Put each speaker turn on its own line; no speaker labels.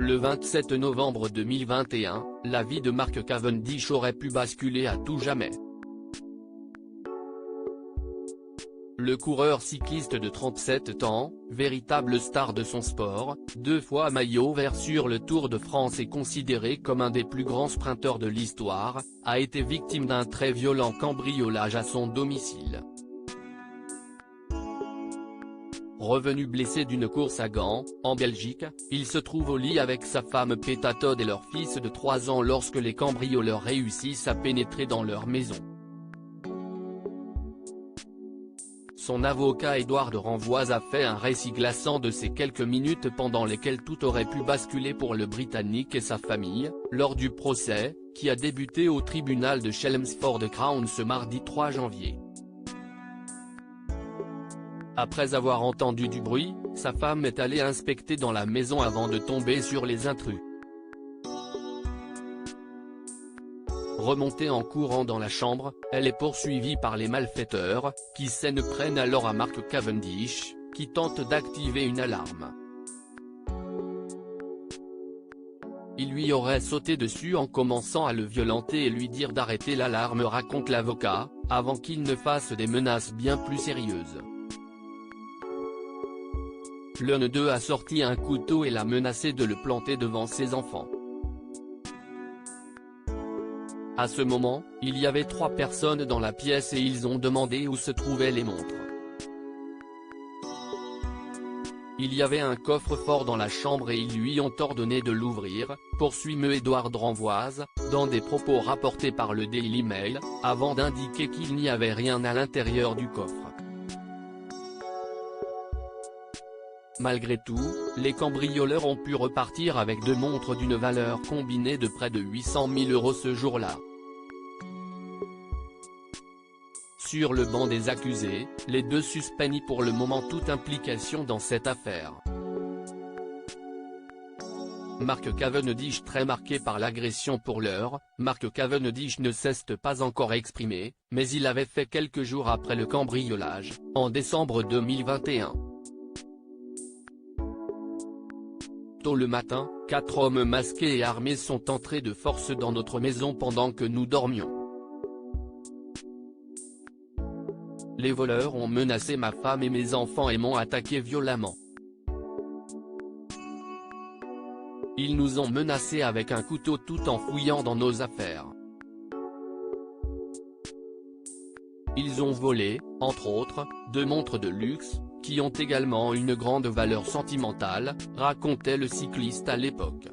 Le 27 novembre 2021, la vie de Mark Cavendish aurait pu basculer à tout jamais. Le coureur cycliste de 37 ans, véritable star de son sport, 2 fois maillot vert sur le Tour de France et considéré comme un des plus grands sprinteurs de l'histoire, a été victime d'un très violent cambriolage à son domicile. Revenu blessé d'une course à Gand, en Belgique, il se trouve au lit avec sa femme Peta Todd et leur fils de 3 ans lorsque les cambrioleurs réussissent à pénétrer dans leur maison. Son avocat Édouard de Renvoise a fait un récit glaçant de ces quelques minutes pendant lesquelles tout aurait pu basculer pour le Britannique et sa famille, lors du procès, qui a débuté au tribunal de Chelmsford Crown ce mardi 3 janvier. Après avoir entendu du bruit, sa femme est allée inspecter dans la maison avant de tomber sur les intrus. Remontée en courant dans la chambre, elle est poursuivie par les malfaiteurs, qui s'en prennent alors à Mark Cavendish, qui tente d'activer une alarme. Il lui aurait sauté dessus en commençant à le violenter et lui dire d'arrêter l'alarme, raconte l'avocat, avant qu'il ne fasse des menaces bien plus sérieuses. L'un d'eux a sorti un couteau et l'a menacé de le planter devant ses enfants. À ce moment, il y avait 3 personnes dans la pièce et ils ont demandé où se trouvaient les montres. Il y avait un coffre-fort dans la chambre et ils lui ont ordonné de l'ouvrir, poursuit M. Édouard de Renvoise, dans des propos rapportés par le Daily Mail, avant d'indiquer qu'il n'y avait rien à l'intérieur du coffre. Malgré tout, les cambrioleurs ont pu repartir avec 2 montres d'une valeur combinée de près de 800 000 € ce jour-là. Sur le banc des accusés, les 2 suspects nient pour le moment toute implication dans cette affaire. Mark Cavendish très marqué par l'agression pour l'heure, Mark Cavendish ne s'est pas encore exprimé, mais il avait fait quelques jours après le cambriolage, en décembre 2021. Tôt le matin, 4 hommes masqués et armés sont entrés de force dans notre maison pendant que nous dormions. Les voleurs ont menacé ma femme et mes enfants et m'ont attaqué violemment. Ils nous ont menacés avec un couteau tout en fouillant dans nos affaires. Ils ont volé, entre autres, 2 montres de luxe, qui ont également une grande valeur sentimentale, racontait le cycliste à l'époque.